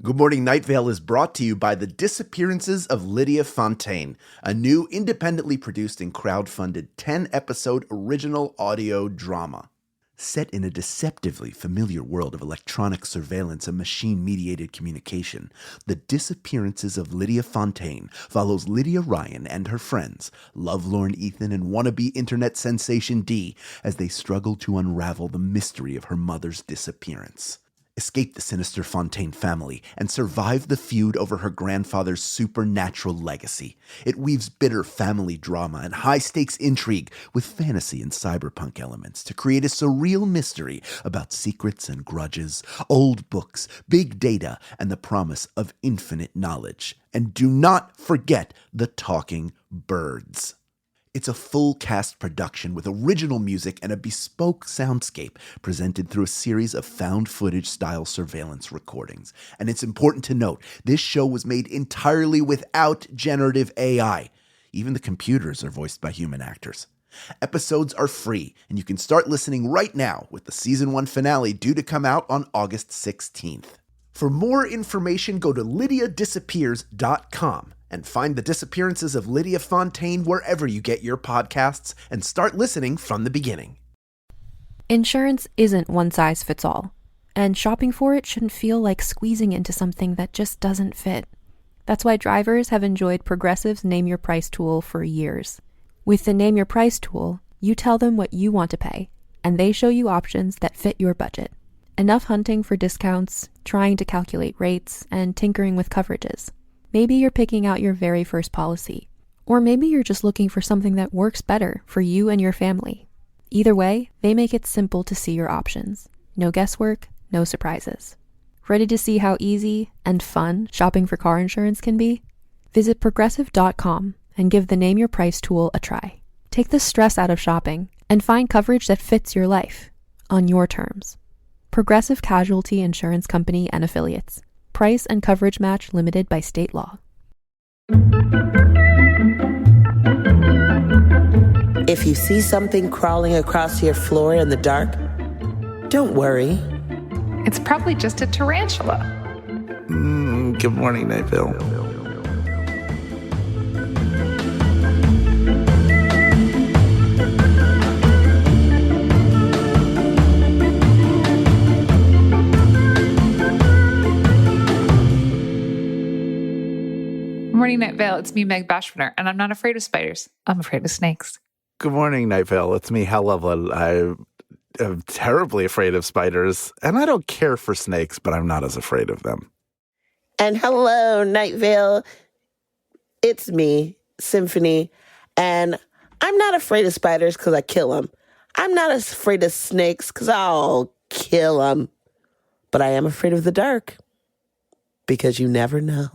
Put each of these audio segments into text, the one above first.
Good Morning Night Vale is brought to you by The Disappearances of Lydia Fontaine, a new independently produced and crowdfunded 10-episode original audio drama. Set in a deceptively familiar world of electronic surveillance and machine-mediated communication, The Disappearances of Lydia Fontaine follows Lydia Ryan and her friends, lovelorn Ethan and wannabe internet sensation Dee, as they struggle to unravel the mystery of her mother's disappearance. Escape the sinister Fontaine family, and survive the feud over her grandfather's supernatural legacy. It weaves bitter family drama and high-stakes intrigue with fantasy and cyberpunk elements to create a surreal mystery about secrets and grudges, old books, big data, and the promise of infinite knowledge. And do not forget the talking birds. It's a full-cast production with original music and a bespoke soundscape presented through a series of found-footage-style surveillance recordings. And it's important to note, this show was made entirely without generative AI. Even the computers are voiced by human actors. Episodes are free, and you can start listening right now with the Season 1 finale due to come out on August 16th. For more information, go to lydiadisappears.com. and find The Disappearances of Lydia Fontaine wherever you get your podcasts and start listening from the beginning. Insurance isn't one size fits all, and shopping for it shouldn't feel like squeezing into something that just doesn't fit. That's why drivers have enjoyed Progressive's Name Your Price tool for years. With the Name Your Price tool, you tell them what you want to pay, and they show you options that fit your budget. Enough hunting for discounts, trying to calculate rates, and tinkering with coverages. Maybe you're picking out your very first policy, or maybe you're just looking for something that works better for you and your family. Either way, they make it simple to see your options. No guesswork, no surprises. Ready to see how easy and fun shopping for car insurance can be? Visit Progressive.com and give the Name Your Price tool a try. Take the stress out of shopping and find coverage that fits your life, on your terms. Progressive Casualty Insurance Company and Affiliates. Price and coverage match limited by state law. If you see something crawling across your floor in the dark, don't worry. It's probably just a tarantula. Good morning, Night Vale. Morning, Night Vale. It's me, Meg Bashwiner, and I'm not afraid of spiders. I'm afraid of snakes. Good morning, Night Vale. It's me, Hal Lublin. I am terribly afraid of spiders, and I don't care for snakes, but I'm not as afraid of them. And hello, Night Vale. It's me, Symphony, and I'm not afraid of spiders because I kill them. I'm not afraid of snakes because I'll kill them. But I am afraid of the dark because you never know.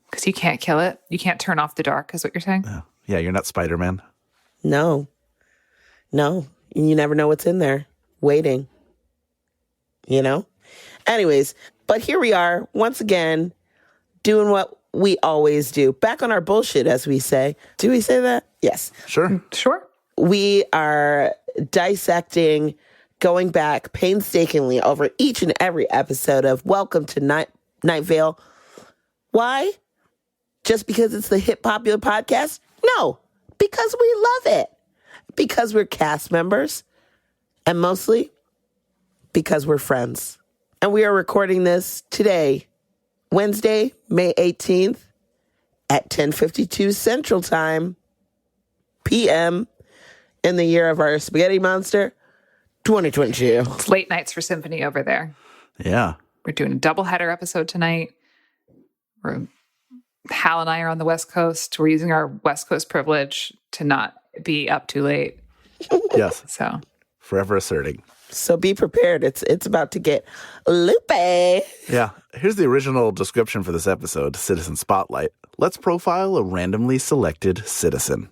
Because you can't kill it. You can't turn off the dark, is what you're saying? Oh, yeah, you're not Spider-Man. No. You never know what's in there waiting. You know? Anyways, but here we are once again doing what we always do. Back on our bullshit, as we say. Do we say that? Yes. Sure. Sure. We are dissecting, going back painstakingly over each and every episode of Welcome to Night Vale. Why? Just because it's the hip popular podcast? No, because we love it. Because we're cast members. And mostly because we're friends. And we are recording this today, Wednesday, May 18th at 10:52 Central Time, PM, in the year of our spaghetti monster, 2022. It's late nights for Symphony over there. Yeah. We're doing a doubleheader episode tonight. Hal and I are on the West Coast. We're using our West Coast privilege to not be up too late. Yes. So Forever asserting. So be prepared. It's about to get loopy. Yeah. Here's the original description for this episode, Citizen Spotlight. Let's profile a randomly selected citizen.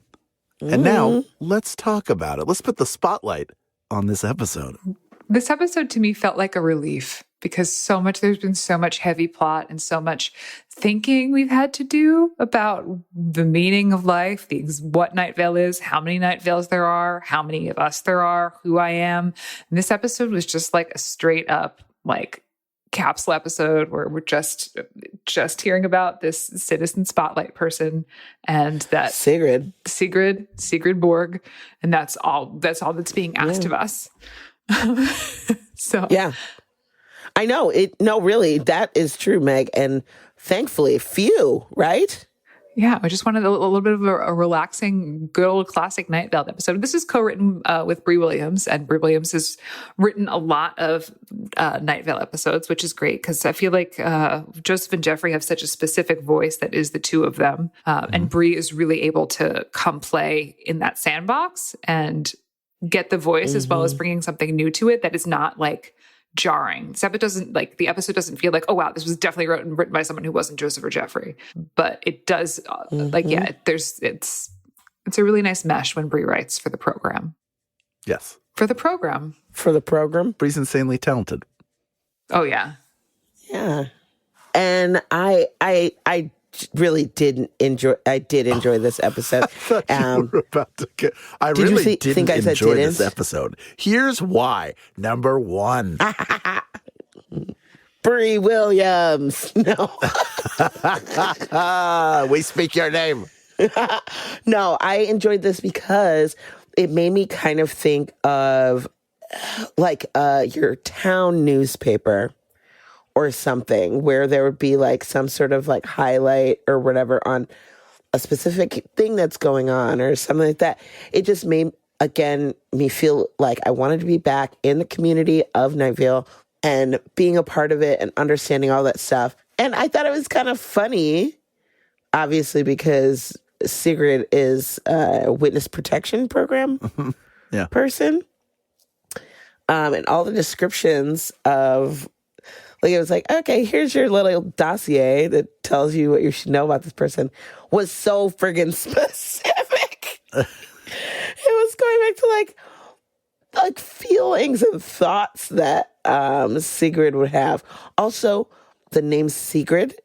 And now, let's talk about it. Let's put the spotlight on this episode. this episode to me felt like a relief. Because there's been so much heavy plot and so much thinking we've had to do about the meaning of life, what Night Vale is, how many Night Vales there are, how many of us there are, who I am. And this episode was just like a straight up, like, capsule episode where we're just hearing about this citizen spotlight person and that Sigrid Borg, and that's all that's being asked of us. So yeah, I know it. No, really, that is true, Meg, and thankfully, few, right? Yeah, I just wanted a little bit of a relaxing, good old classic Night Vale episode. This is co-written with Brie Williams, and Brie Williams has written a lot of Night Vale episodes, which is great because I feel like Joseph and Jeffrey have such a specific voice that is the two of them. And Brie is really able to come play in that sandbox and get the voice as well as bringing something new to it that is not like jarring. The episode doesn't feel like, oh wow, this was definitely written by someone who wasn't Joseph or Jeffrey, but it does it's a really nice mesh when Brie writes for the program. Yes. For the program. Brie's insanely talented. Oh yeah. Yeah. And I really did enjoy this episode. I thought you were about to get, I Did really you didn't think I said enjoy didn't? this episode. Here's why. Number one. Brie Williams. No. We speak your name. No, I enjoyed this because it made me kind of think of like your town newspaper or something where there would be like some sort of like highlight or whatever on a specific thing that's going on or something like that. It just made, again, me feel like I wanted to be back in the community of Night Vale and being a part of it and understanding all that stuff. And I thought it was kind of funny, obviously, because Sigrid is a witness protection program person. And all the descriptions of, like, it was like, okay, here's your little dossier that tells you what you should know about this person, was so friggin' specific. It was going back to like feelings and thoughts that Sigrid would have. Also, the name Sigrid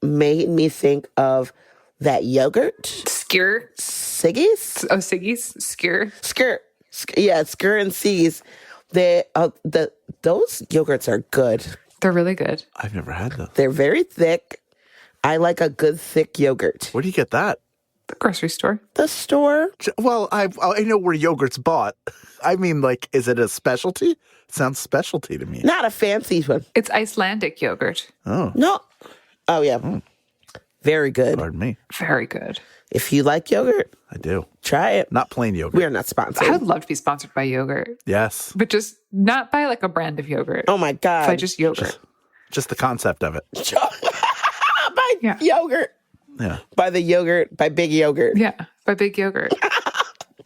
made me think of that yogurt. Skyr. Siggy's? Oh, Siggy's? Skyr. Yeah, Skyr and Siggy's. Those yogurts are good. They're really good. I've never had those. They're very thick. I like a good thick yogurt. Where do you get that? The grocery store. The store. Well, I know where yogurt's bought. I mean, like, is it a specialty? It sounds specialty to me. Not a fancy one. It's Icelandic yogurt. Oh. No. Oh, yeah. Very good. Pardon me. Very good. If you like yogurt, I do. try it. Not plain yogurt. We are not sponsored. I would love to be sponsored by yogurt. Yes. But just not by like a brand of yogurt. Oh, my God. By just yogurt. Just the concept of it. By yogurt. Yeah. By the yogurt. By Big Yogurt. Yeah. By Big Yogurt.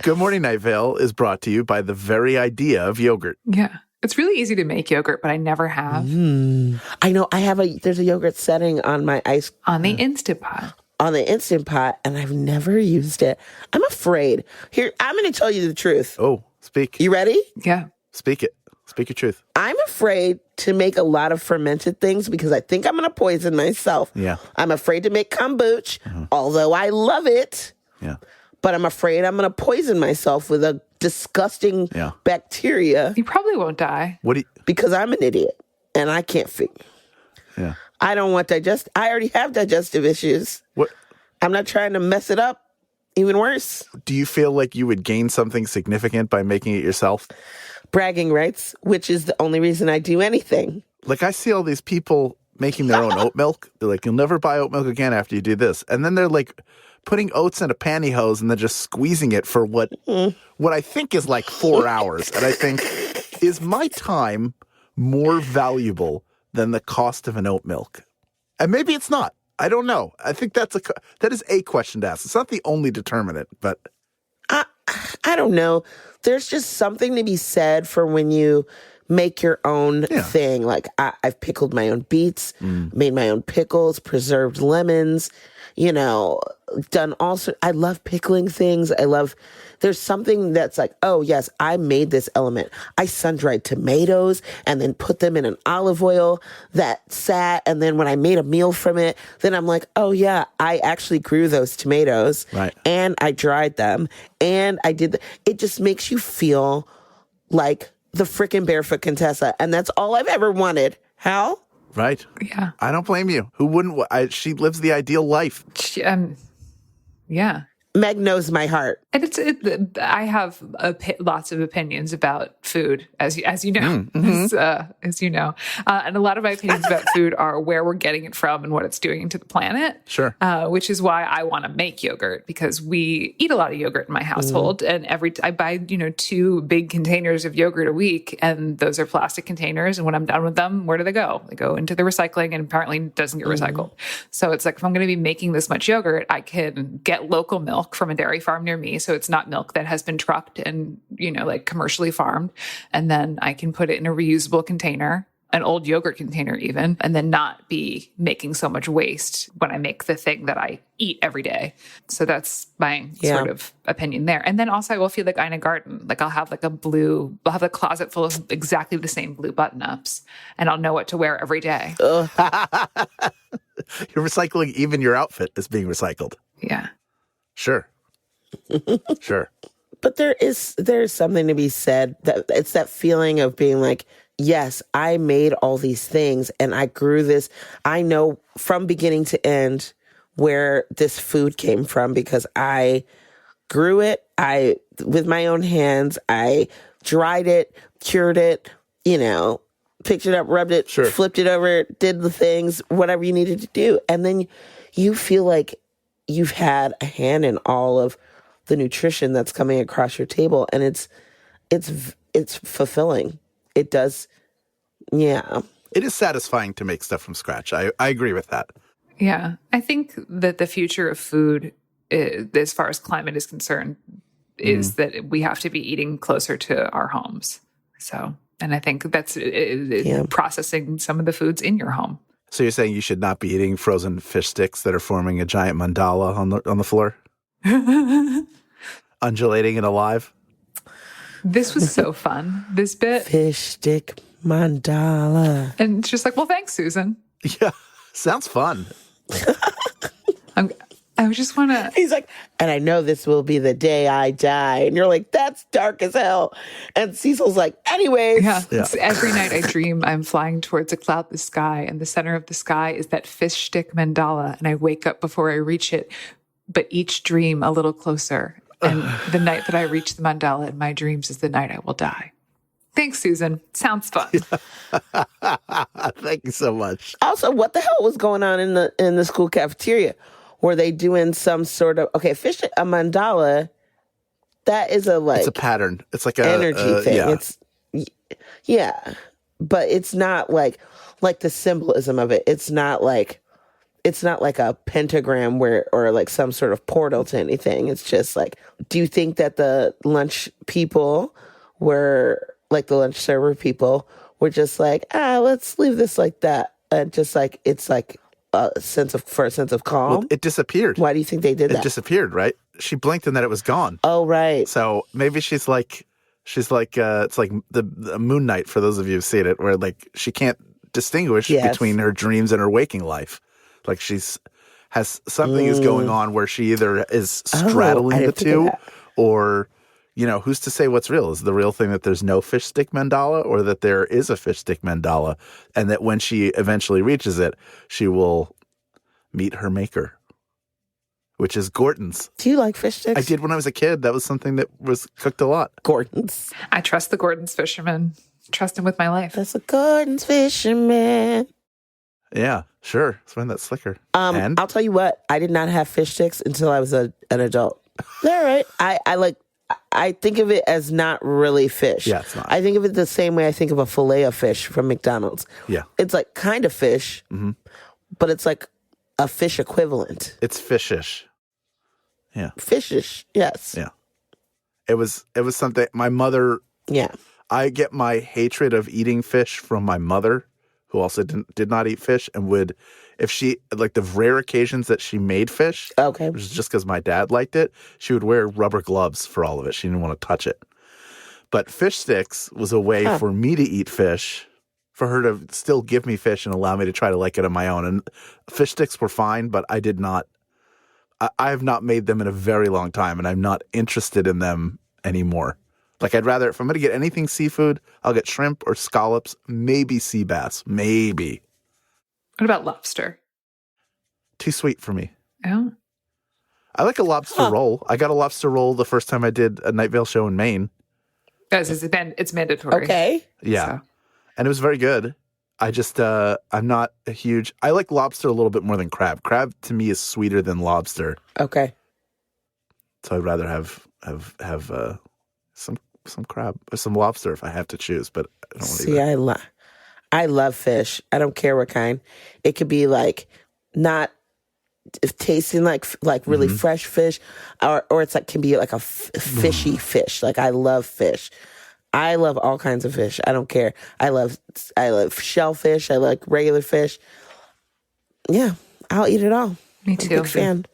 Good Morning Night Vale is brought to you by the very idea of yogurt. Yeah. It's really easy to make yogurt, but I never have. I know. There's a yogurt setting on my ice. On the Instant Pot. On the Instant Pot, and I've never used it. I'm afraid. Here, I'm going to tell you the truth. Oh, speak. You ready? Yeah. Speak it. Speak your truth. I'm afraid to make a lot of fermented things because I think I'm going to poison myself. Yeah. I'm afraid to make kombucha, although I love it. Yeah. But I'm afraid I'm going to poison myself with a disgusting bacteria. You probably won't die. What do you... Because I'm an idiot and I can't figure. Yeah. I don't want I already have digestive issues. What? I'm not trying to mess it up even worse. Do you feel like you would gain something significant by making it yourself? Bragging rights, which is the only reason I do anything. Like, I see all these people making their own oat milk. They're like, you'll never buy oat milk again after you do this. And then they're like putting oats in a pantyhose and then just squeezing it for what I think is like 4 hours. And I think, is my time more valuable than the cost of an oat milk? And maybe it's not. I don't know. I think that is a question to ask. It's not the only determinant, but I don't know. There's just something to be said for when you make your own thing. Like I've pickled my own beets, made my own pickles, preserved lemons, done I love pickling things. There's something that's like, oh yes, I made this element. I sun-dried tomatoes and then put them in an olive oil that sat. And then when I made a meal from it, then I'm like, oh yeah, I actually grew those tomatoes and I dried them and I did. It just makes you feel like the frickin' Barefoot Contessa. And that's all I've ever wanted. Hal? Right. Yeah. I don't blame you. Who wouldn't? She lives the ideal life. Yeah. Meg knows my heart. And I have lots of opinions about food, as you know, as you know, and a lot of my opinions about food are where we're getting it from and what it's doing to the planet. Sure. Which is why I want to make yogurt, because we eat a lot of yogurt in my household, and I buy 2 big containers of yogurt a week, and those are plastic containers. And when I'm done with them, where do they go? They go into the recycling, and apparently it doesn't get recycled. So it's like, if I'm going to be making this much yogurt, I can get local milk from a dairy farm near me. So it's not milk that has been trucked and, like commercially farmed. And then I can put it in a reusable container, an old yogurt container even, and then not be making so much waste when I make the thing that I eat every day. So that's my sort of opinion there. And then also I will feel like I'm in a garden. Like I'll have I'll have a closet full of exactly the same blue button-ups, and I'll know what to wear every day. You're recycling, even your outfit is being recycled. Yeah. Sure. Sure. But there's something to be said, that it's that feeling of being like, yes, I made all these things and I grew this. I know from beginning to end where this food came from, because I grew it. With my own hands, I dried it, cured it, picked it up, rubbed it, flipped it over, did the things, whatever you needed to do. And then you feel like you've had a hand in all of the nutrition that's coming across your table, and it's fulfilling. It does. Yeah. It is satisfying to make stuff from scratch. I agree with that. Yeah. I think that the future of food, as far as climate is concerned, is that we have to be eating closer to our homes. So, and I think that's processing some of the foods in your home. So you're saying you should not be eating frozen fish sticks that are forming a giant mandala on the floor? Undulating and alive? This was so fun, this bit. Fish stick mandala. And it's just like, well, thanks, Susan. Yeah, sounds fun. I just want to... He's like, and I know this will be the day I die. And you're like, that's dark as hell. And Cecil's like, anyways. Yeah. Every night I dream I'm flying towards a cloudless sky, and the center of the sky is that fish stick mandala, and I wake up before I reach it, but each dream a little closer. And the night that I reach the mandala in my dreams is the night I will die. Thanks, Susan. Sounds fun. Thank you so much. Also, what the hell was going on in the school cafeteria? Were they doing some sort of, fish a mandala? That is it's a pattern. It's like a energy thing. Yeah. But it's not like the symbolism of it. It's not like a pentagram or like some sort of portal to anything. It's just like, do you think that the lunch people were like the lunch server people were just like, let's leave this like that, and just like it's like a sense of calm? Well, it disappeared. Why do you think they did that? It disappeared, right? She blinked and then it was gone. Oh, right. So maybe she's like it's like the Moon Knight, for those of you who've seen it, where like she can't distinguish between her dreams and her waking life. Like has something is going on where she either is straddling the two, or who's to say what's real? Is the real thing that there's no fish stick mandala, or that there is a fish stick mandala, and that when she eventually reaches it, she will meet her maker, which is Gordon's. Do you like fish sticks? I did when I was a kid. That was something that was cooked a lot. Gordon's. I trust the Gordon's fisherman. Trust him with my life. That's a Gordon's fisherman. Yeah, sure. Find that slicker. And I'll tell you what, I did not have fish sticks until I was an adult. They're all right. I think of it as not really fish. Yeah, it's not. I think of it the same way I think of a fillet of fish from McDonald's. Yeah. It's like kind of fish, but it's like a fish equivalent. It's fishish. Yeah. Fishish, yes. Yeah. It was something my mother. Yeah. I get my hatred of eating fish from my mother, who also did not eat fish, and would, if she, like the rare occasions that she made fish, okay, which is just because my dad liked it, she would wear rubber gloves for all of it. She didn't want to touch it. But fish sticks was a way for me to eat fish, for her to still give me fish and allow me to try to like it on my own. And fish sticks were fine, but I did not, I have not made them in a very long time, and I'm not interested in them anymore. Like, I'd rather, if I'm going to get anything seafood, I'll get shrimp or scallops, maybe sea bass, maybe. What about lobster? Too sweet for me. Oh. I like a lobster roll. I got a lobster roll the first time I did a Night Vale show in Maine. It's mandatory. Okay. Yeah. So. And it was very good. I just, I'm not a huge, I like lobster a little bit more than crab. Crab to me is sweeter than lobster. Okay. So I'd rather have some crab or some lobster if I have to choose, but I don't want See, I love fish. I don't care what kind. It could be like not tasting like really fresh fish, or it's like can be like a fishy fish. Like I love fish. I love all kinds of fish. I don't care. I love shellfish. I like regular fish. Yeah, I'll eat it all. Me too. I'm a big fan.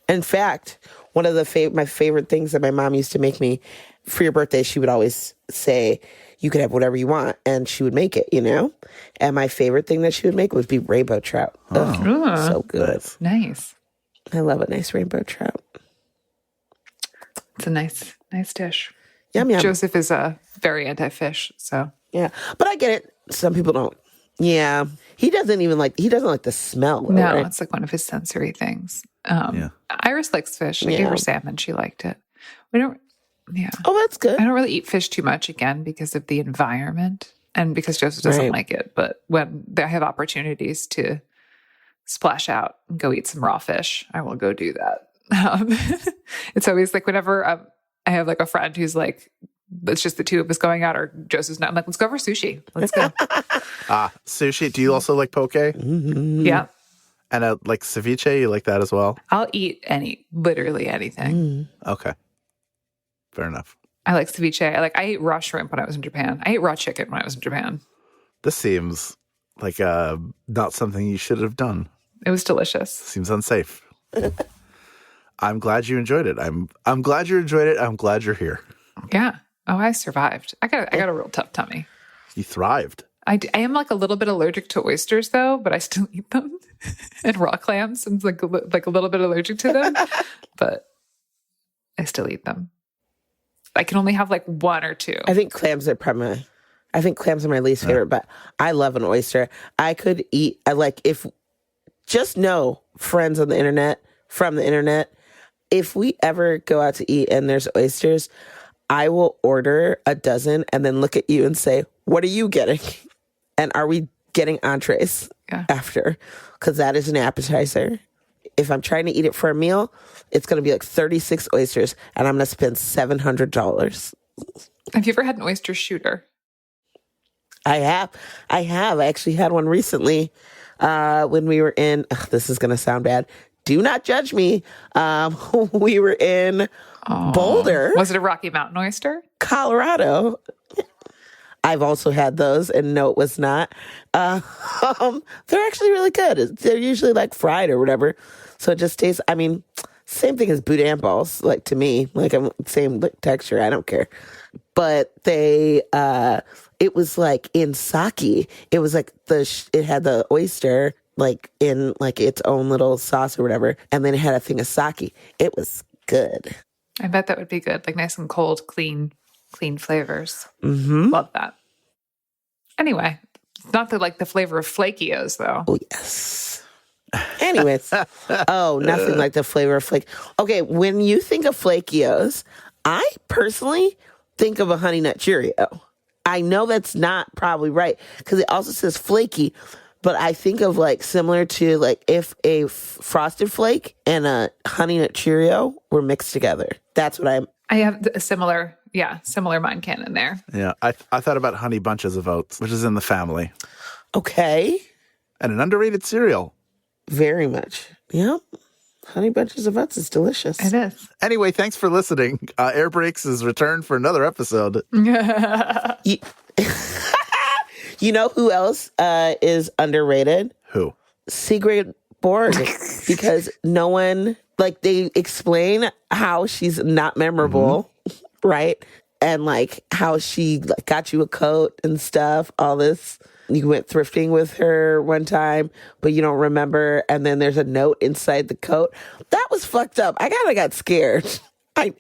In fact, one of my favorite things that my mom used to make me for your birthday, she would always say, you could have whatever you want, and she would make it, And my favorite thing that she would make would be rainbow trout. Ugh, so good. Nice. I love a nice rainbow trout. It's a nice dish. Yum, yum. Joseph is very anti-fish, so. Yeah, but I get it. Some people don't. Yeah. He doesn't like the smell. No, right? it's like one of his sensory things. Yeah. Iris likes fish. I gave her salmon. She liked it. We don't, yeah. Oh, that's good. I don't really eat fish too much, again, because of the environment and because Joseph doesn't like it. But when I have opportunities to splash out and go eat some raw fish, I will go do that. It's always like whenever I have like a friend who's like, it's just the two of us going out, or Joseph's not. I'm like, let's go for sushi. Let's go. Sushi. Do you also like poke? Mm-hmm. Yeah. And like ceviche, you like that as well? I'll eat literally anything. Okay. Fair enough. I like ceviche. I ate raw shrimp when I was in Japan. I ate raw chicken when I was in Japan. This seems like not something you should have done. It was delicious. Seems unsafe. I'm glad you enjoyed it. I'm glad you enjoyed it. I'm glad you're here. Yeah. Oh, I survived. I got a real tough tummy. You thrived. I am like a little bit allergic to oysters, though, but I still eat them. And raw clams, I'm like a little bit allergic to them, but I still eat them. I can only have like one or two. I think clams are my least favorite, but I love an oyster. I could eat. Just know, friends on the internet, from the internet, if we ever go out to eat and there's oysters, I will order a dozen and then look at you and say, what are you getting? And are we getting entrees after? Because that is an appetizer. If I'm trying to eat it for a meal, it's going to be like 36 oysters, and I'm going to spend $700. Have you ever had an oyster shooter? I have. I actually had one recently when we were in, this is going to sound bad. Do not judge me. We were in Boulder. Was it a Rocky Mountain oyster? Colorado. I've also had those, and no, it was not. They're actually really good. They're usually like fried or whatever. So it just tastes, same thing as boudin balls, like to me, like same texture. I don't care. But it was like in sake. It was like it had the oyster like in like its own little sauce or whatever. And then it had a thing of sake. It was good. I bet that would be good. Like nice and cold, clean flavors. Mm-hmm. Love that. Anyway, it's not the flavor of Flakey O's, though. Oh, yes. Anyways. Nothing like the flavor of Flake. Okay, when you think of Flakey O's, I personally think of a Honey Nut Cheerio. I know that's not probably right because it also says flaky, but I think of like similar to like if a Frosted Flake and a Honey Nut Cheerio were mixed together. That's what I have a similar mind canon there. Yeah, I thought about Honey Bunches of Oats, which is in the family. Okay. And an underrated cereal. Very much. Yep. Honey Bunches of Oats is delicious. It is. Anyway, thanks for listening. Air Brakes is returned for another episode. You know who else is underrated? Who? Sigrid Borg. Because no one, like, they explain how she's not memorable, right? And, like, how she got you a coat and stuff, all this. You went thrifting with her one time, but you don't remember. And then there's a note inside the coat. That was fucked up. I kind of got scared. And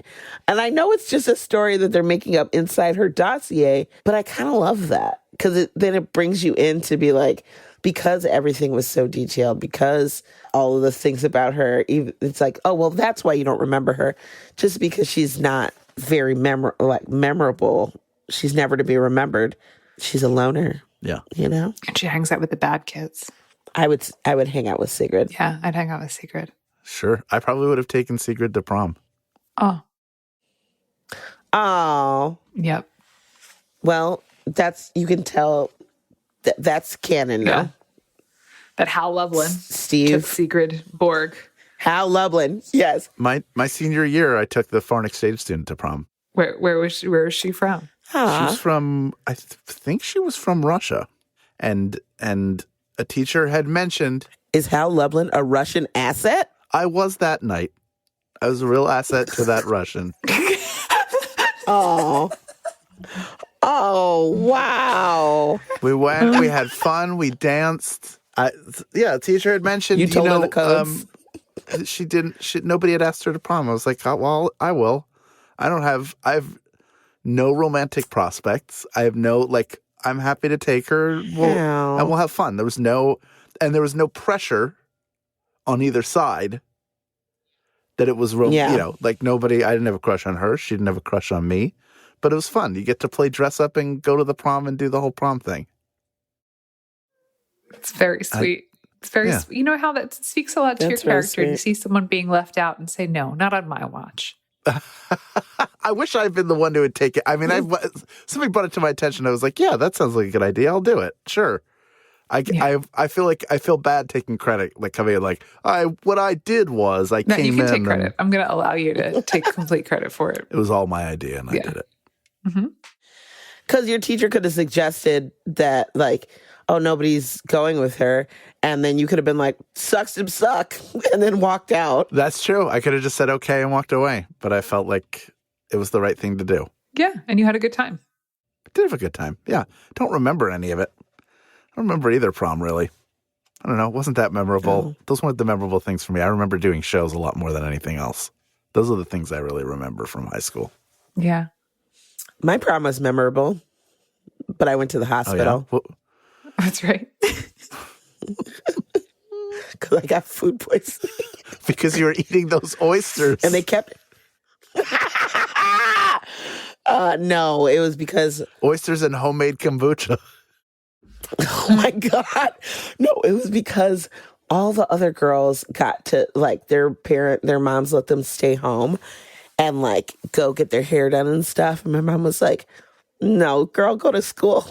I know it's just a story that they're making up inside her dossier, but I kind of love that because then it brings you in to be like, because everything was so detailed, because all of the things about her, it's like, oh, well, that's why you don't remember her. Just because she's not very memorable. She's never to be remembered. She's a loner. Yeah. You know? And she hangs out with the bad kids. I would hang out with Sigrid. Yeah, I'd hang out with Sigrid. Sure. I probably would have taken Sigrid to prom. Oh. Oh. Yep. Well, you can tell that's canon now. Yeah. That Hal Lublin Steve. took Sigrid Borg. Hal Lublin. Yes. My senior year, I took the foreign exchange student to prom. Where was she from? She's from, I think she was from Russia. And a teacher had mentioned. Is Hal Lublin a Russian asset? I was that night. I was a real asset to that Russian. Oh. Oh, wow. We went, we had fun, we danced. The teacher had mentioned, You told her the codes? Nobody had asked her to prom. I was like, oh, well, I will. I have no romantic prospects. I have no, I'm happy to take her. And we'll have fun. There was no pressure on either side that it was, nobody, I didn't have a crush on her. She didn't have a crush on me. But it was fun. You get to play dress up and go to the prom and do the whole prom thing. It's very sweet. It's very sweet. You know how that speaks a lot to your character. You see someone being left out and say, no, not on my watch. I wish I'd been the one who would take it. I mean, somebody brought it to my attention. I was like, yeah, that sounds like a good idea. I'll do it. Sure. I feel bad taking credit, coming in what I did was I came in. You can take credit. I'm going to allow you to take complete credit for it. It was all my idea and I did it. Because your teacher could have suggested that, oh, nobody's going with her. And then you could have been like, sucks to suck, and then walked out. That's true. I could have just said okay and walked away. But I felt like it was the right thing to do. Yeah, and you had a good time. I did have a good time. Yeah. Don't remember any of it. I don't remember either prom, really. I don't know. It wasn't that memorable. No. Those weren't the memorable things for me. I remember doing shows a lot more than anything else. Those are the things I really remember from high school. Yeah. My prom was memorable, but I went to the hospital. Oh, yeah? That's right. Because I got food poisoning. Because you were eating those oysters. And they kept... no, it was because... Oysters and homemade kombucha. Oh, my God. No, it was because all the other girls got to, their moms let them stay home and, go get their hair done and stuff. And my mom was like, no, girl, go to school.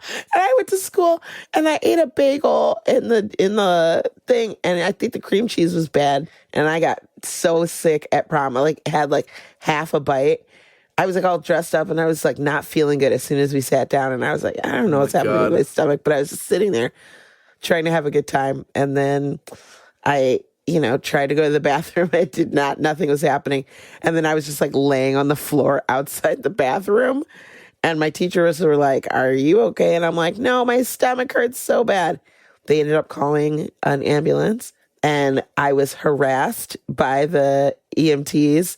And I went to school and I ate a bagel in the thing, and I think the cream cheese was bad. And I got so sick at prom. I had half a bite. I was all dressed up and I was not feeling good as soon as we sat down. And I was like, I don't know what's happening with my stomach, but I was just sitting there trying to have a good time. And then I, tried to go to the bathroom. I did not. Nothing was happening. And then I was just laying on the floor outside the bathroom. And my teachers were like, are you okay? And I'm like, no, my stomach hurts so bad. They ended up calling an ambulance, and I was harassed by the EMTs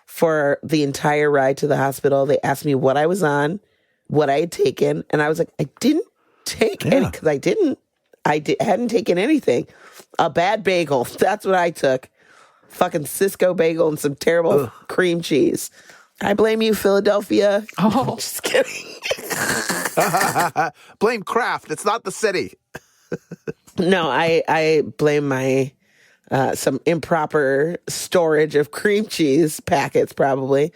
for the entire ride to the hospital. They asked me what I was on, what I had taken. And I was like, I didn't take any, because I hadn't taken anything. A bad bagel. That's what I took. Fucking Cisco bagel and some terrible cream cheese. I blame you, Philadelphia. Oh. Just kidding. Blame Kraft. It's not the city. No, I blame my some improper storage of cream cheese packets, probably.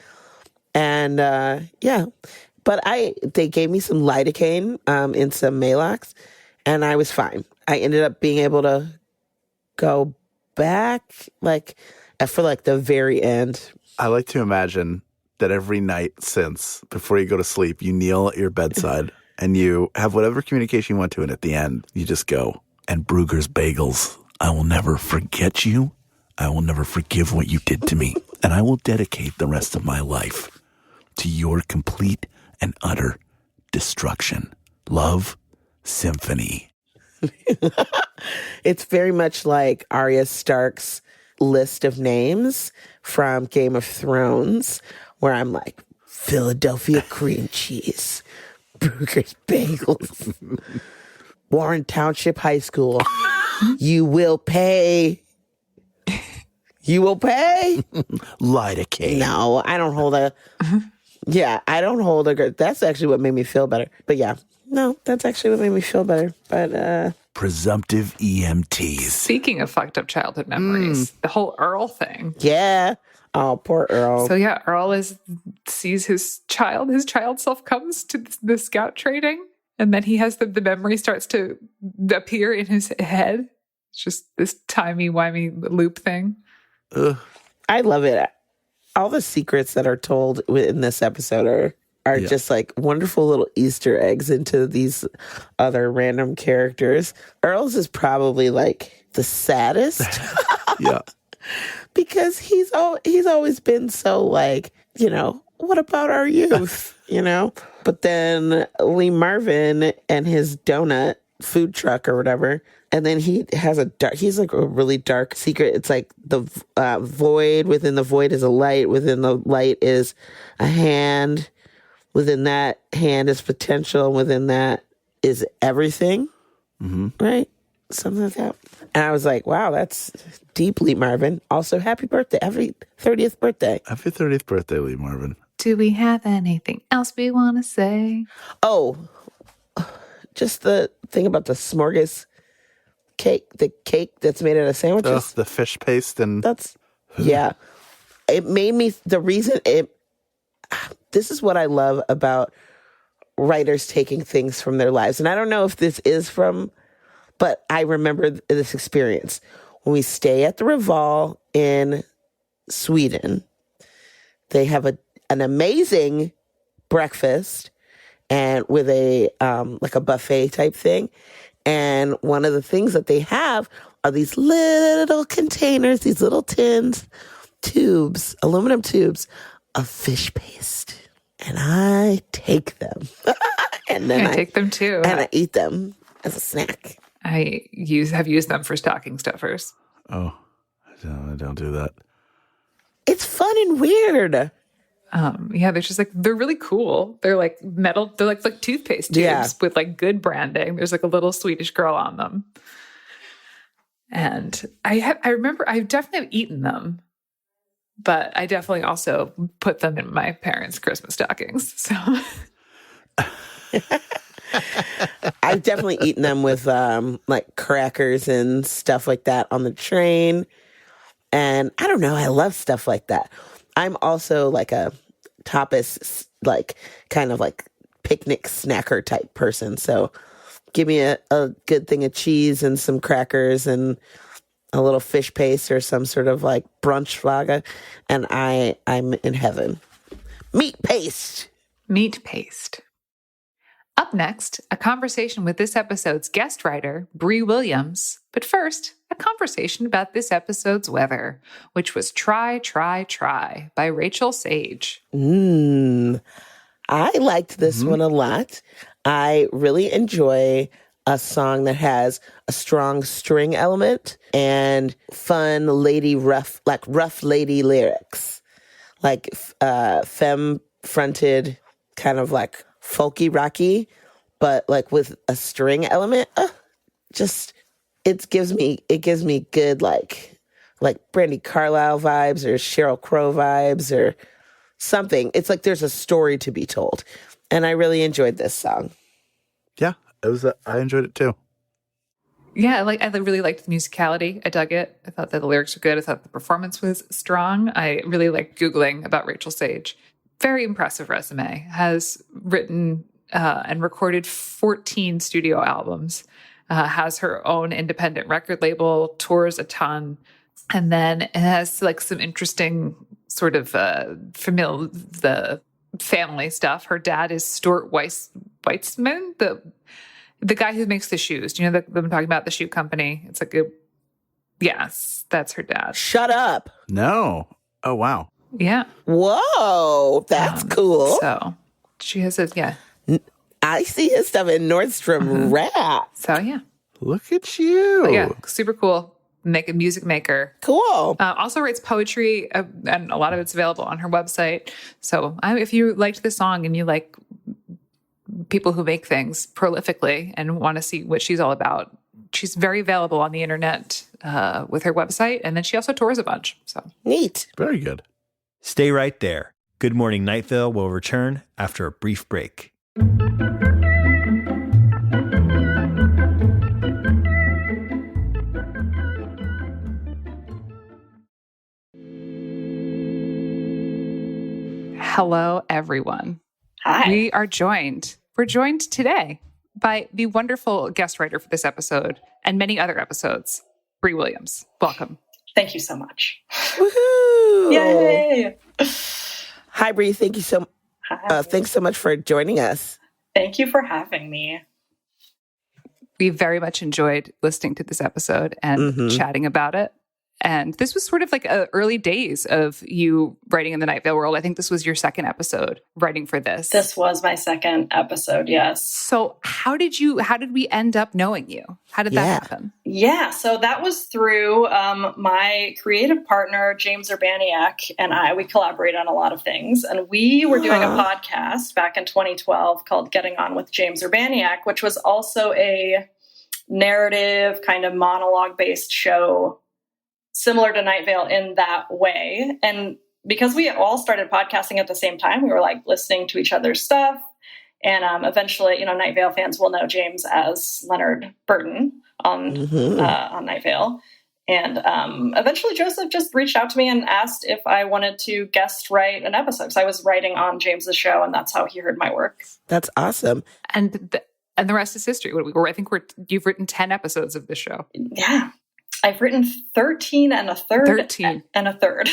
And but they gave me some lidocaine in some Maalox, and I was fine. I ended up being able to go back for the very end. I like to imagine that every night since, before you go to sleep, you kneel at your bedside and you have whatever communication you want to, and at the end, you just go, and Brugger's Bagels, I will never forget you. I will never forgive what you did to me. And I will dedicate the rest of my life to your complete and utter destruction. Love, Symphony. It's very much like Arya Stark's list of names from Game of Thrones, where I'm like, Philadelphia cream cheese, Brugger's Bagels. Warren Township High School. You will pay. You will pay. Lidocaine. No, I don't hold a. Yeah, I don't hold a. That's actually what made me feel better. But yeah, no, that's actually what made me feel better. But presumptive EMTs. Speaking of fucked up childhood memories, the whole Earl thing. yeah. Oh, poor Earl. So yeah, Earl sees his child self comes to the scout training, and then he has the memory starts to appear in his head. It's just this timey-wimey loop thing. Ugh. I love it. All the secrets that are told in this episode are just like wonderful little Easter eggs into these other random characters. Earl's is probably like the saddest. Yeah. Because he's always been so like, what about our youth, But then Lee Marvin and his donut food truck or whatever, and then he's like a really dark secret. It's like the void. Within the void is a light. Within the light is a hand. Within that hand is potential. And within that is everything. Mm-hmm. Right? Something like that. And I was like, wow, that's deeply Marvin. Also, happy birthday. Happy 30th birthday. Happy 30th birthday, Lee Marvin. Do we have anything else we want to say? Oh, just the thing about the smorgasbord cake, the cake that's made out of sandwiches. The fish paste and... Yeah. It made me, this is what I love about writers taking things from their lives. And I don't know if this is but I remember this experience. When we stay at the Reval in Sweden, they have an amazing breakfast and with a like a buffet type thing. And one of the things that they have are these little containers, these little tubes, aluminum tubes of fish paste. And I take them. And then I take them too. And I eat them as a snack. I have used them for stocking stuffers. Oh, I don't do that. It's fun and weird. Yeah, they're really cool. They're like metal. They're like toothpaste tubes with like good branding. There's like a little Swedish girl on them. And I remember I've definitely eaten them, but I definitely also put them in my parents' Christmas stockings. So I've definitely eaten them with like crackers and stuff like that on the train. And I don't know, I love stuff like that. I'm also like a tapas, like kind of like picnic snacker type person. So give me a good thing of cheese and some crackers and a little fish paste or some sort of like brunch flaga, and I'm in heaven. Meat paste. Up next, a conversation with this episode's guest writer, Brie Williams. But first, a conversation about this episode's weather, which was Try, Try, Try by Rachel Sage. I liked this one a lot. I really enjoy a song that has a strong string element and fun rough lady lyrics. Like femme-fronted, kind of like folky rocky, but like with a string element. It gives me good like Brandi Carlile vibes or Sheryl Crow vibes or something. It's like there's a story to be told, and I really enjoyed this song. Yeah, it was. I enjoyed it too. Yeah, I really liked the musicality. I dug it. I thought that the lyrics were good. I thought the performance was strong. I really liked Googling about Rachel Sage. Very impressive resume. Has written and recorded 14 studio albums. Has her own independent record label, tours a ton, and then it has like some interesting sort of the family stuff. Her dad is Stuart Weitzman, the guy who makes the shoes. Do you know that I'm talking about, the shoe company? It's like yes, that's her dad. Shut up. No. Oh, wow. Yeah. Whoa, that's cool. So she has I see his stuff in Nordstrom Rack. So yeah. Look at you. But yeah, super cool. Music maker. Cool. Also writes poetry, and a lot of it's available on her website. So if you liked the song and you like people who make things prolifically and want to see what she's all about. She's very available on the internet with her website, and then she also tours a bunch. So Neat. Very good. Stay right there. Good Morning Night Vale will return after a brief break. hello, everyone. Hi. We're joined today by the wonderful guest writer for this episode and many other episodes, Brie Williams. Welcome. Thank you so much. Woohoo! Yay! Hi, Brie. Thanks so much for joining us. Thank you for having me. We very much enjoyed listening to this episode and chatting about it. And this was sort of like early days of you writing in the Night Vale world. I think this was your second episode writing for this. This was my second episode, yes. So how did we end up knowing you? How did that happen? Yeah, so that was through my creative partner, James Urbaniak, and we collaborate on a lot of things. And we were doing a podcast back in 2012 called Getting On with James Urbaniak, which was also a narrative kind of monologue-based show similar to Night Vale in that way. And because we all started podcasting at the same time, we were like listening to each other's stuff. And eventually, Night Vale fans will know James as Leonard Burton on Night Vale. And eventually Joseph just reached out to me and asked if I wanted to guest write an episode. So I was writing on James's show, and that's how he heard my work. That's awesome. And the rest is history. You've written 10 episodes of this show. Yeah. I've written 13 and a third. 13 and a third.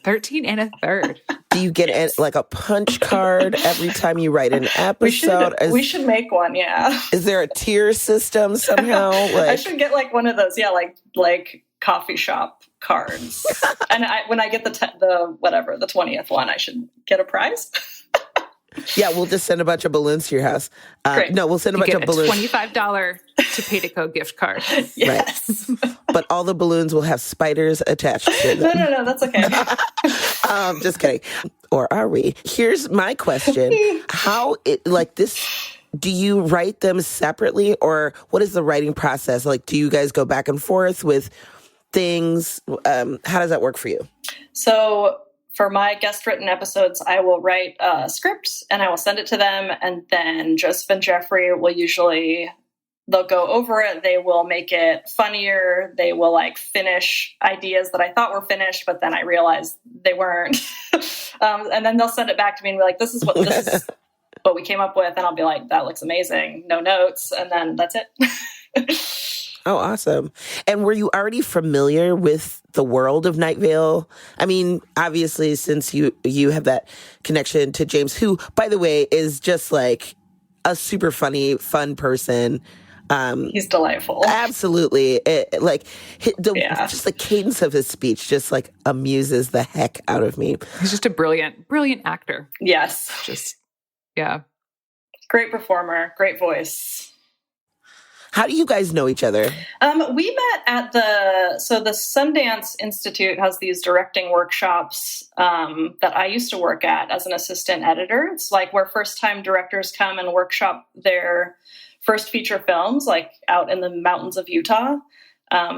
13 and a third. Do you get a punch card every time you write an episode? We should make one, yeah. Is there a tier system somehow? I should get one of those, like coffee shop cards. And when I get the 20th one, I should get a prize. Yeah, we'll just send a bunch of balloons to your house. Great. No, we'll send a bunch of balloons. $25 Topetico gift card. Yes. Right. But all the balloons will have spiders attached to them. No, that's okay. Just kidding. Or are we? Here's my question. Do you write them separately, or what is the writing process? Do you guys go back and forth with things? How does that work for you? So for my guest written episodes, I will write a script and I will send it to them. And then Joseph and Jeffrey will they'll go over it. They will make it funnier. They will finish ideas that I thought were finished, but then I realized they weren't. And then they'll send it back to me and be like, this is what we came up with. And I'll be like, that looks amazing. No notes. And then that's it. Oh, awesome. And were you already familiar with the world of Night Vale? I mean, obviously, since you have that connection to James, who, by the way, is just a super funny, fun person. He's delightful. Absolutely. Just the cadence of his speech just amuses the heck out of me. He's just a brilliant, brilliant actor. Yes. Yeah. Great performer, great voice. How do you guys know each other? We met at the Sundance Institute has these directing workshops that I used to work at as an assistant editor. It's where first-time directors come and workshop their first feature films, out in the mountains of Utah.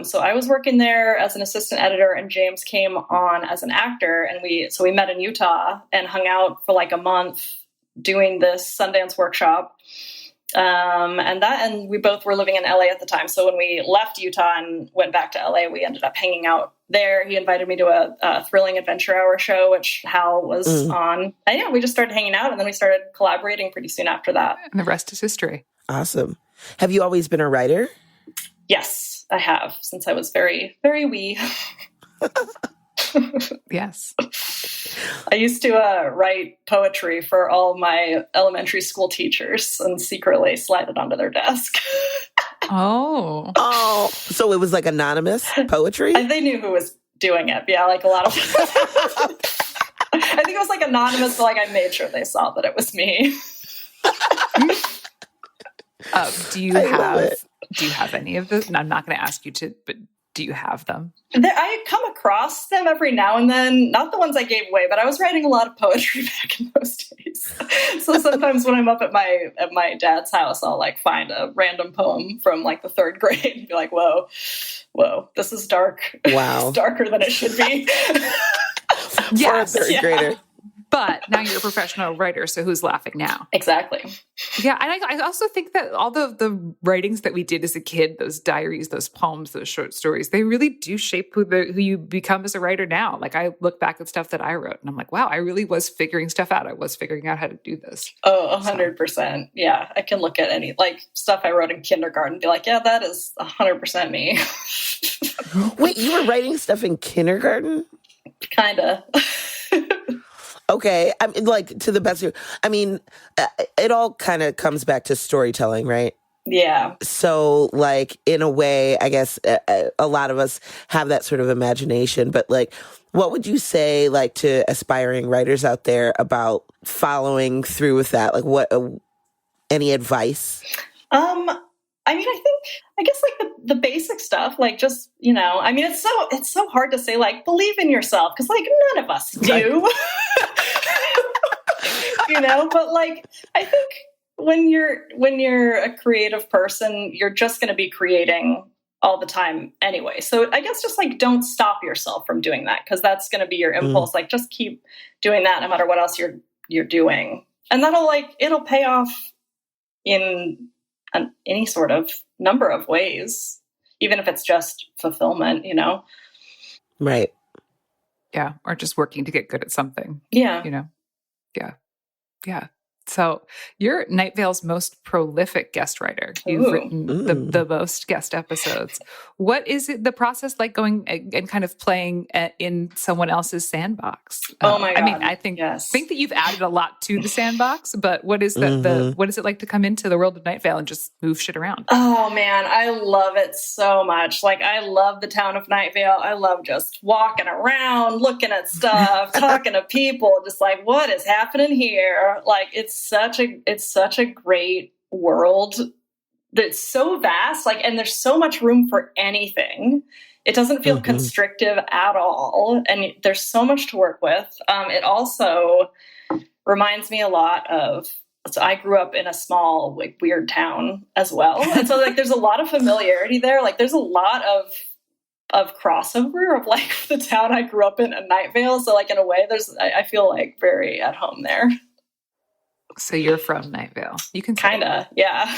So I was working there as an assistant editor, and James came on as an actor, and we met in Utah and hung out for a month doing this Sundance workshop. And we both were living in LA at the time. So when we left Utah and went back to LA, we ended up hanging out there. He invited me to a Thrilling Adventure Hour show, which Hal was on. And yeah, we just started hanging out, and then we started collaborating pretty soon after that. And the rest is history. Awesome. Have you always been a writer? Yes, I have, since I was very, very wee. Yes. I used to write poetry for all my elementary school teachers and secretly slide it onto their desk. Oh. So it was anonymous poetry? They knew who was doing it. Yeah, a lot of I think it was anonymous, but I made sure they saw that it was me. Do you have any of this? And I'm not going to ask you to, but do you have them? I come across them every now and then, not the ones I gave away, but I was writing a lot of poetry back in those days. So sometimes when I'm up at my dad's house, I'll like find a random poem from like the 3rd grade and be like, whoa, this is dark. Wow. It's darker than it should be. Yes. For a 3rd grader. But now you're a professional writer, so who's laughing now? Exactly. Yeah, and I also think that all the writings that we did as a kid, those diaries, those poems, those short stories, they really do shape who you become as a writer now. Like I look back at stuff that I wrote, and I'm like, wow, I really was figuring stuff out. I was figuring out how to do this. Oh, 100%. Yeah, I can look at any like stuff I wrote in kindergarten and be like, yeah, that is 100% me. Wait, you were writing stuff in kindergarten? Kinda. Okay, I mean, like to the best of it all kind of comes back to storytelling, right? Yeah. So, like, in a way, I guess a lot of us have that sort of imagination. But, like, what would you say, like, to aspiring writers out there about following through with that? Like, what? Any advice? I mean, I guess like the basic stuff, like just, I mean, it's so hard to say, like, believe in yourself, because like none of us do, but like, I think when you're a creative person, you're just going to be creating all the time anyway. So I guess just like, don't stop yourself from doing that, because that's going to be your impulse. Like just keep doing that no matter what else you're doing. And it'll pay off in any sort of number of ways, even if it's just fulfillment, Right. Yeah. Or just working to get good at something. Yeah. Yeah. Yeah. So you're Night Vale's most prolific guest writer. You've written the most guest episodes. What is it, the process like going and kind of playing in someone else's sandbox? Oh my God. I mean, I think that you've added a lot to the sandbox, but what is what is it like to come into the world of Night Vale and just move shit around? Oh man, I love it so much. Like I love the town of Night Vale. I love just walking around, looking at stuff, talking to people, just like, what is happening here? Like it's such a great world that's so vast, like, and there's so much room for anything. It doesn't feel constrictive at all, and there's so much to work with. It also reminds me a lot of, so I grew up in a small, like, weird town as well, and so like there's a lot of familiarity there. Like there's a lot of crossover of like the town I grew up in and Night Vale. So like in a way, I feel like very at home there. So you're from Night Vale. You can kind of, yeah.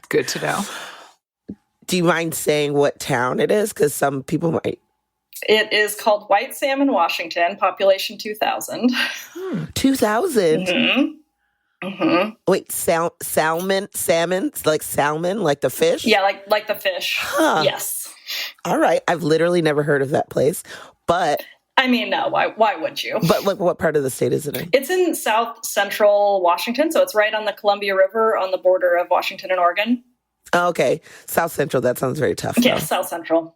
Good to know. Do you mind saying what town it is? Because some people might. It is called White Salmon, Washington, population 2,000. 2,000? Mm-hmm. Mm-hmm. Wait, salmon, like salmon, like the fish? Yeah, like the fish. Huh. Yes. All right. I've literally never heard of that place, but... I mean, no, why would you? But like, what part of the state is it in? It's in south central Washington, so it's right on the Columbia River on the border of Washington and Oregon. Oh, okay. South Central, that sounds very tough. Yeah, though. South Central,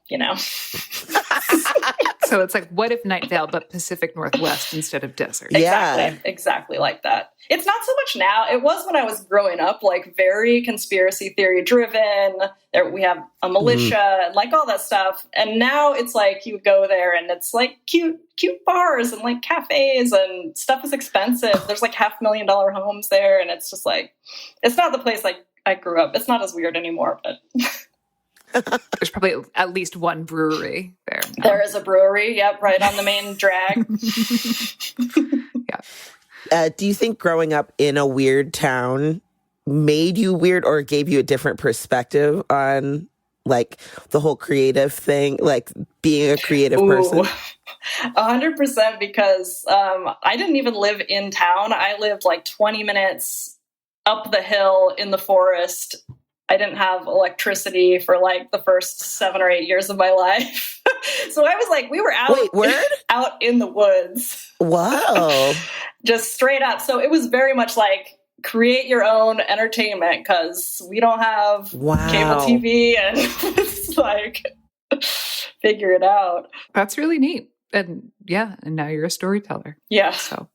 So it's like, what if Night Vale, but Pacific Northwest instead of desert? Exactly like that. It's not so much now. It was when I was growing up, like very conspiracy theory driven. There we have a militia and like all that stuff. And now it's like you go there and it's like cute bars and like cafes and stuff is expensive. There's like $500,000 homes there, and it's just like, it's not the place like I grew up. It's not as weird anymore, but there's probably at least one brewery there. No? There is a brewery, yep, right on the main drag. Yeah. Do you think growing up in a weird town made you weird or gave you a different perspective on like the whole creative thing, like being a creative person? 100%, because I didn't even live in town. I lived like 20 minutes up the hill in the forest. I didn't have electricity for like the first 7 or 8 years of my life. So I was like, we were out in the woods. Wow. Just straight up. So it was very much like create your own entertainment, because we don't have cable TV, and it's like figure it out. That's really neat. And yeah, and now you're a storyteller. Yeah. So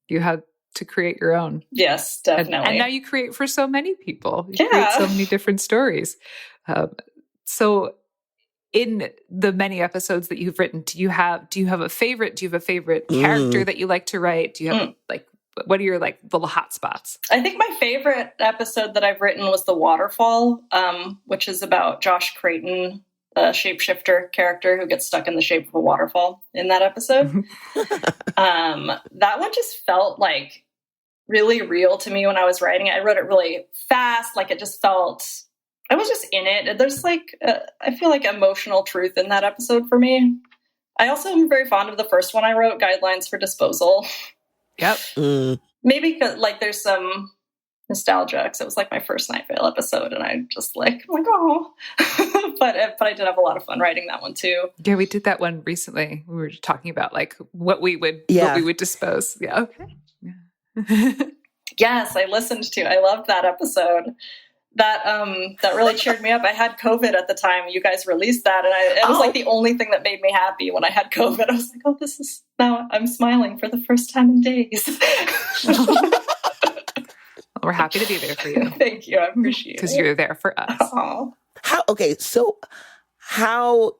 you had to create your own. Yes, definitely. And now you create for so many people. You create so many different stories. So in the many episodes that you've written, do you have a favorite? Do you have a favorite character that you like to write? Do you have like, what are your like little hot spots? I think my favorite episode that I've written was The Waterfall, which is about Josh Creighton, a shapeshifter character who gets stuck in the shape of a waterfall in that episode. That one just felt like really real to me when I was writing it. I wrote it really fast. Like it just felt, I was just in it. There's like, I feel like emotional truth in that episode for me. I also am very fond of the first one I wrote, Guidelines for Disposal. Yep. Maybe because like there's some nostalgia because it was like my first Night Vale episode, and I just like, I'm like, oh, but I did have a lot of fun writing that one too. Yeah, we did that one recently. We were talking about like what we would dispose. Yeah. Okay. Yeah. Yes, I listened to. I loved that episode. That really cheered me up. I had COVID at the time you guys released that, and it was like the only thing that made me happy when I had COVID. I was like, oh, this is now I'm smiling for the first time in days. We're happy to be there for you. Thank you. I appreciate it. Because you're there for us. Aww. How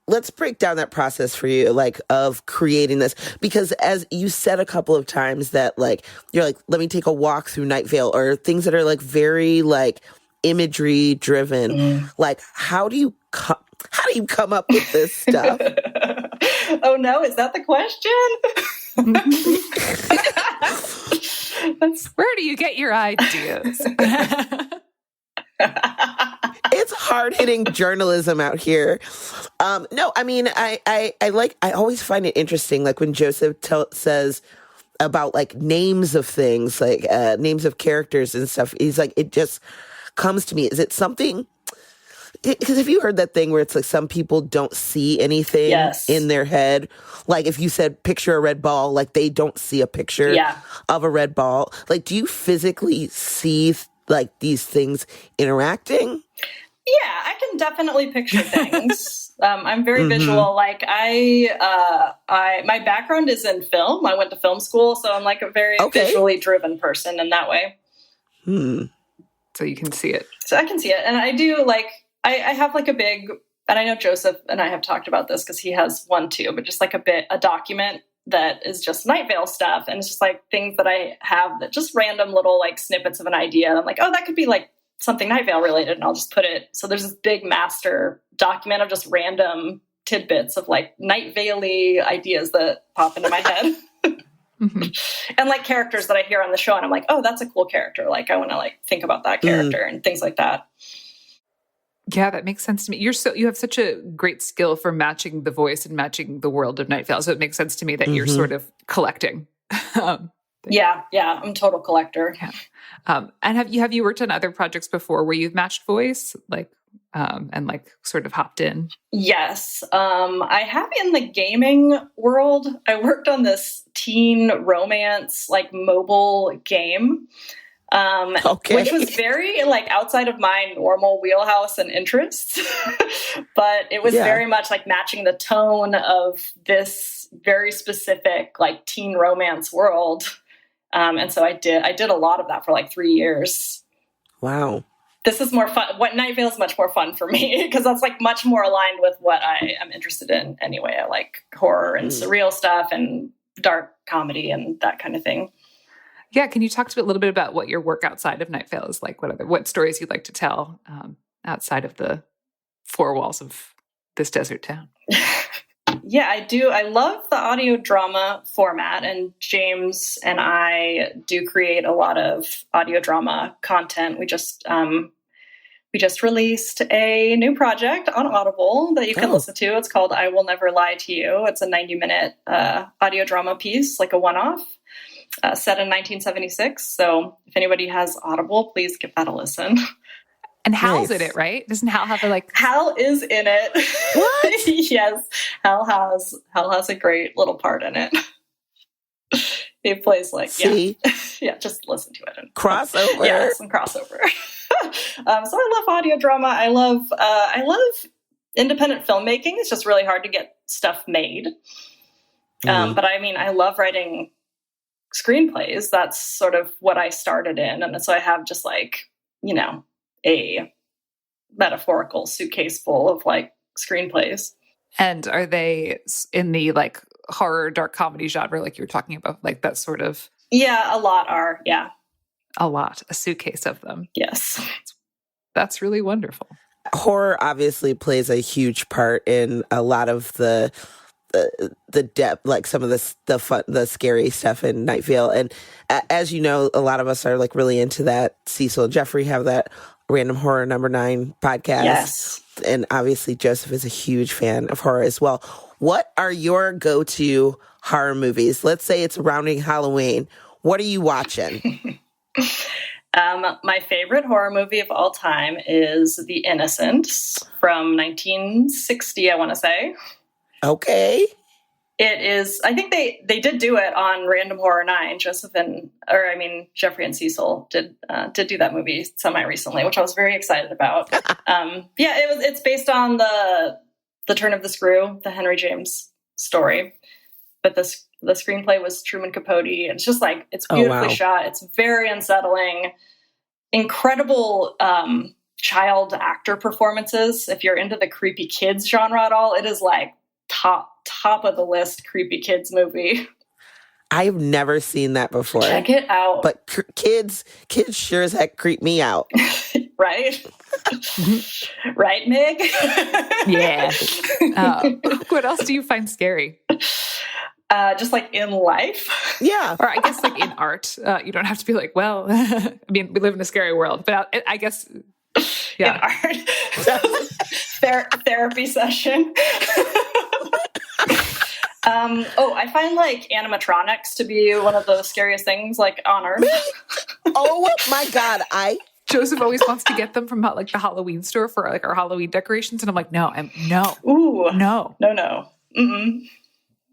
let's break down that process for you, like of creating this, because as you said a couple of times that like, you're like, let me take a walk through Night Vale, or things that are like very like imagery driven. Like, how do you come up with this stuff? Oh no, is that the question? Where do you get your ideas? It's hard-hitting journalism out here. No, I mean, I always find it interesting, like when Joseph says about like names of things, like names of characters and stuff. He's like, it just comes to me. Is it something? Because have you heard that thing where it's like some people don't see anything in their head? Like if you said picture a red ball, like they don't see a picture of a red ball. Like, do you physically see like these things interacting? Yeah, I can definitely picture things. I'm very visual. Like I my background is in film. I went to film school, so I'm like a very visually driven person in that way. So you can see it. So I can see it. And I do like, I have like a big, and I know Joseph and I have talked about this because he has one too, but just like a document that is just Night Vale stuff. And it's just like things that I have that just random little like snippets of an idea. And I'm like, oh, that could be like something Night Vale related. And I'll just put it. So there's this big master document of just random tidbits of like Night Vale-y ideas that pop into my head. And like characters that I hear on the show. And I'm like, oh, that's a cool character. Like I want to like think about that character and things like that. Yeah, that makes sense to me. You have such a great skill for matching the voice and matching the world of Night Vale. So it makes sense to me that you're sort of collecting. Yeah, I'm a total collector. Yeah. And have you worked on other projects before where you've matched voice, like and like sort of hopped in? Yes, I have in the gaming world. I worked on this teen romance like mobile game. Which was very like outside of my normal wheelhouse and interests, but it was very much like matching the tone of this very specific like teen romance world. And so I did a lot of that for like 3 years. Wow. This is more fun. What Night Vale is much more fun for me because that's like much more aligned with what I am interested in anyway. I like horror and surreal stuff and dark comedy and that kind of thing. Yeah, can you talk to me a little bit about what your work outside of Night Vale is like? What stories you'd like to tell outside of the four walls of this desert town? Yeah, I do. I love the audio drama format, and James and I do create a lot of audio drama content. We just released a new project on Audible that you can listen to. It's called I Will Never Lie to You. It's a 90-minute audio drama piece, like a one-off. Set in 1976. So if anybody has Audible, please give that a listen. And Hal's in it, right? Doesn't Hal have Hal is in it. What? Yes. Hal has a great little part in it. He plays like, yeah, just listen to it. And, crossover. Yeah, some crossover. So I love audio drama. I love independent filmmaking. It's just really hard to get stuff made. But I mean, I love writing screenplays. That's sort of what I started in. And so I have just like, a metaphorical suitcase full of like screenplays. And are they in the like horror, dark comedy genre, like you were talking about, like that sort of? Yeah, a lot are. Yeah. A suitcase of them. Yes. That's really wonderful. Horror obviously plays a huge part in a lot of the depth, like some of the scary stuff in Night Vale. And as you know, a lot of us are like really into that. Cecil and Jeffrey have that Random Horror Number 9 podcast. Yes. And obviously Joseph is a huge fan of horror as well. What are your go-to horror movies? Let's say it's rounding Halloween. What are you watching? My favorite horror movie of all time is The Innocent from 1960, I want to say. Okay. It is, I think they did do it on Random Horror 9. Jeffrey and Cecil did do that movie semi-recently, which I was very excited about. It's based on the Turn of the Screw, the Henry James story. But the screenplay was Truman Capote. It's just like, it's beautifully shot. It's very unsettling. Incredible child actor performances. If you're into the creepy kids genre at all, it is like top of the list creepy kids movie. I've never seen that before. Check it out. But kids sure as heck creep me out. Right? Right, Meg? Yeah. What else do you find scary? Just like in life. Yeah. Or I guess like in art. You don't have to be like, well, I mean, we live in a scary world, but I guess, yeah. In art. Therapy session. I find like animatronics to be one of the scariest things like on Earth. Oh my God. Joseph always wants to get them from like the Halloween store for like our Halloween decorations. And I'm like, no. Ooh. No. Mm-mm.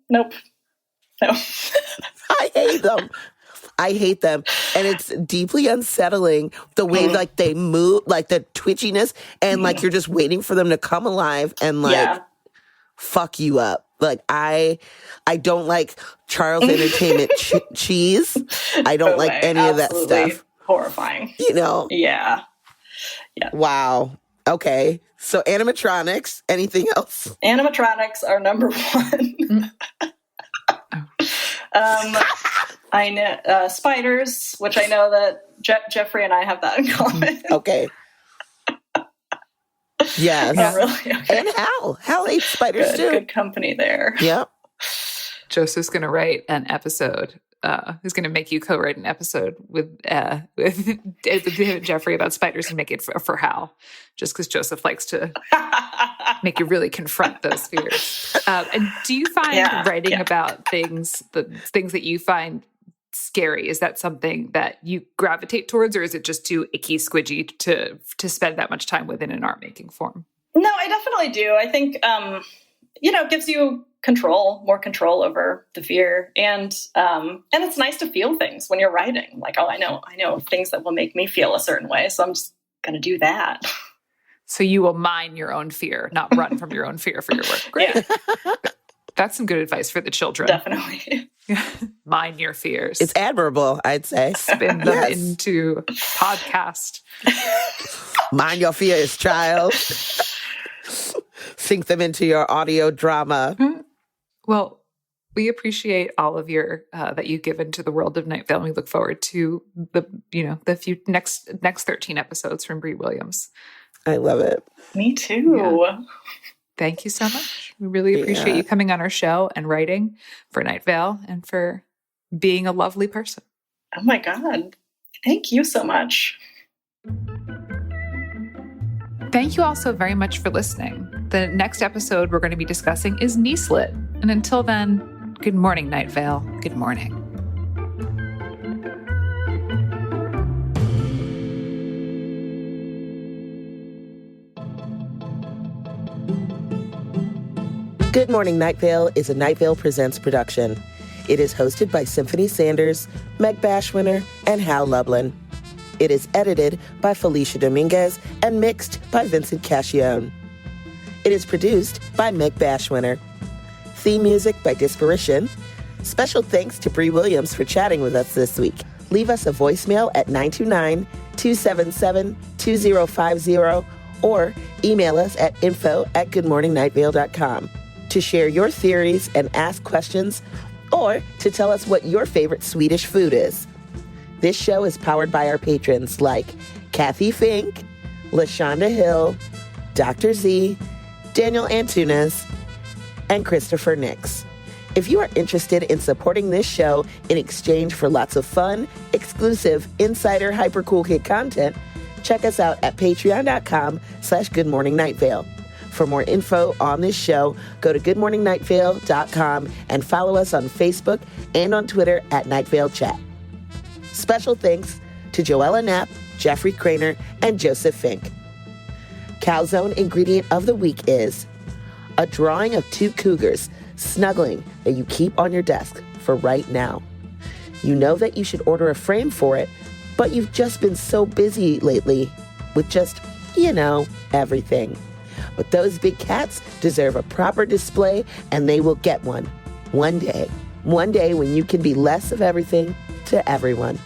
Nope. No. I hate them. And it's deeply unsettling the way like they move, like the twitchiness, and like you're just waiting for them to come alive and like fuck you up. Like I don't like Charles Entertainment cheese. I don't like any of that stuff. Horrifying. You know? Yeah. Wow. Okay. So animatronics, anything else? Animatronics are number one. I know spiders, which I know that Jeffrey and I have that in common. Okay. Yes. Oh, really? Okay. And Hal hates spiders too. Good company there. Yep. Joseph's going to write an episode. He's going to make you co-write an episode with Jeffrey about spiders and make it for Hal, just because Joseph likes to make you really confront those fears. And do you find writing about the things that you find scary, is that something that you gravitate towards, or is it just too icky, squidgy to spend that much time within an art making form? No, I definitely do. I think it gives you more control over the fear, and it's nice to feel things when you're writing. Like, I know things that will make me feel a certain way, so I'm just gonna do that. So you will mine your own fear, not run from your own fear for your work. Great. Yeah. That's some good advice for the children. Definitely. Mine your fears. It's admirable, I'd say. Spin them into podcast. Mind your fears, child. Sink them into your audio drama. Well, we appreciate all of your that you've given to the world of Night Vale. We look forward to the few next 13 episodes from Brie Williams. I love it. Me too. Yeah. Thank you so much. We really appreciate you coming on our show and writing for Night Vale and for being a lovely person. Oh my God. Thank you so much. Thank you all so very much for listening. The next episode we're going to be discussing is Niecelit. And until then, good morning, Night Vale. Good morning. Good Morning Night Vale is a Night Vale Presents production. It is hosted by Symphony Sanders, Meg Bashwiner, and Hal Lublin. It is edited by Felicia Dominguez and mixed by Vincent Cacchione. It is produced by Meg Bashwiner. Theme music by Disparition. Special thanks to Brie Williams for chatting with us this week. Leave us a voicemail at 929-277-2050 or email us at info@goodmorningnightVale.com to share your theories and ask questions, or to tell us what your favorite Swedish food is. This show is powered by our patrons like Kathy Fink, LaShonda Hill, Dr. Z, Daniel Antunes, and Christopher Nix. If you are interested in supporting this show in exchange for lots of fun, exclusive, insider, hypercool kid content, check us out at patreon.com/goodmorningnightVale. For more info on this show, go to goodmorningnightVale.com and follow us on Facebook and on Twitter at Night Vale Chat. Special thanks to Joella Knapp, Jeffrey Craner, and Joseph Fink. Calzone ingredient of the week is a drawing of two cougars snuggling that you keep on your desk for right now. You know that you should order a frame for it, but you've just been so busy lately with just, everything. But those big cats deserve a proper display, and they will get one. One day when you can be less of everything to everyone.